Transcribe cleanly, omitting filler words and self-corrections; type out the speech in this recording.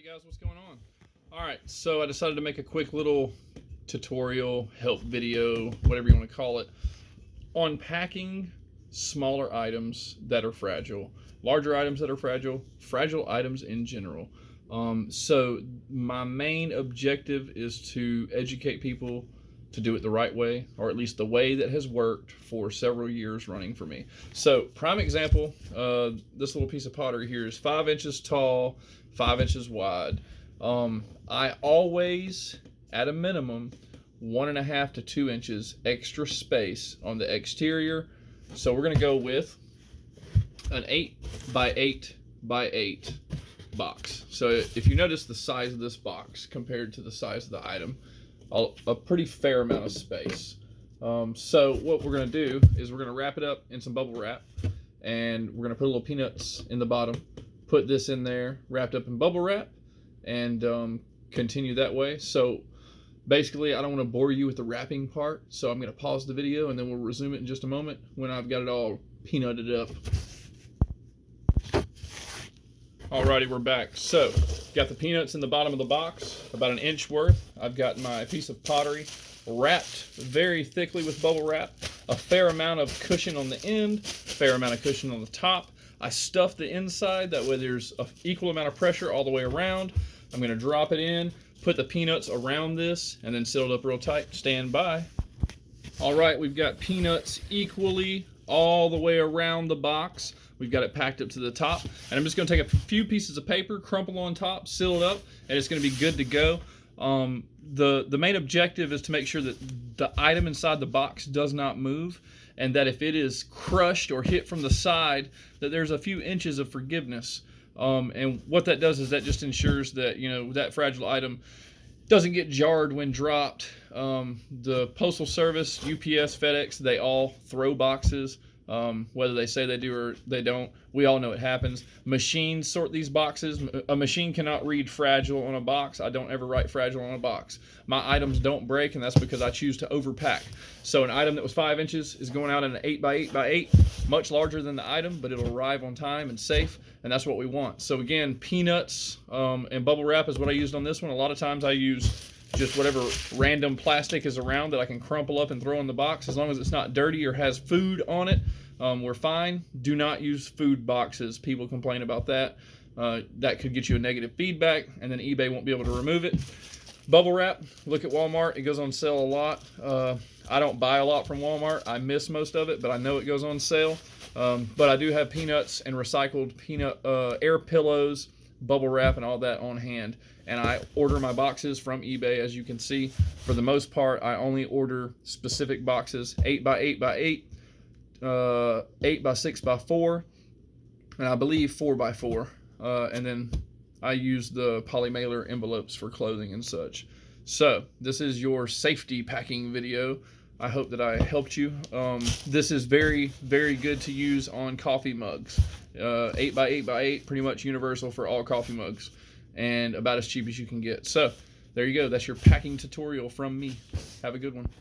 Hey guys, what's going on? Alright, so I decided to make a quick little tutorial, help video, whatever you want to call it, on packing smaller items that are fragile, larger items that are fragile, fragile items in general. So my main objective is to educate people to do it the right way, or at least the way that has worked for several years running for me. So prime example, this little piece of pottery here is 5 inches tall, 5 inches wide. I always, at a minimum, 1.5 to 2 inches extra space on the exterior. So we're gonna go with an 8 by 8 by 8 box. So if you notice the size of this box compared to the size of the item, a pretty fair amount of space. So what we're gonna do is we're gonna wrap it up in some bubble wrap, and we're gonna put a little peanuts in the bottom, put this in there wrapped up in bubble wrap, and continue that way. So basically, I don't want to bore you with the wrapping part, so I'm gonna pause the video and then we'll resume it in just a moment when I've got it all peanutted up. Alrighty, we're back. So, got the peanuts in the bottom of the box, about an inch worth. I've got my piece of pottery wrapped very thickly with bubble wrap, a fair amount of cushion on the end, a fair amount of cushion on the top. I stuffed the inside, that way there's an equal amount of pressure all the way around. I'm gonna drop it in, put the peanuts around this, and then seal it up real tight. Stand by. Alright, we've got peanuts equally all the way around the box. We've got it packed up to the top, and I'm just going to take a few pieces of paper, crumple on top, seal it up, and it's going to be good to go. The main objective is to make sure that the item inside the box does not move, and that if it is crushed or hit from the side, that there's a few inches of forgiveness. And what that does is that just ensures that, you know, that fragile item doesn't get jarred when dropped. The Postal Service, UPS, FedEx, they all throw boxes. Whether they say they do or they don't, we all know it happens. Machines sort these boxes. A machine cannot read fragile on a box. I don't ever write fragile on a box. My items don't break, and that's because I choose to overpack. So an item that was 5 inches is going out in an 8 by 8 by 8, much larger than the item, but it'll arrive on time and safe, and that's what we want. So again, peanuts and bubble wrap is what I used on this one. A lot of times I use just whatever random plastic is around that I can crumple up and throw in the box. As long as it's not dirty or has food on it, we're fine. Do not use food boxes. People complain about that. That could get you a negative feedback, and then eBay won't be able to remove it. Bubble wrap, look at Walmart. It goes on sale a lot. I don't buy a lot from Walmart. I miss most of it, but I know it goes on sale. But I do have peanuts and recycled peanut air pillows, bubble wrap, and all that on hand. And I order my boxes from eBay, as you can see. For the most part, I only order specific boxes, 8 by 8 by 8, 8 by 6 by 4, and I believe 4 by 4. And then I use the poly mailer envelopes for clothing and such. So this is your safety packing video. I hope that I helped you. This is very, very good to use on coffee mugs. 8 by 8 by 8, pretty much universal for all coffee mugs, and about as cheap as you can get. So there you go. That's your packing tutorial from me. Have a good one.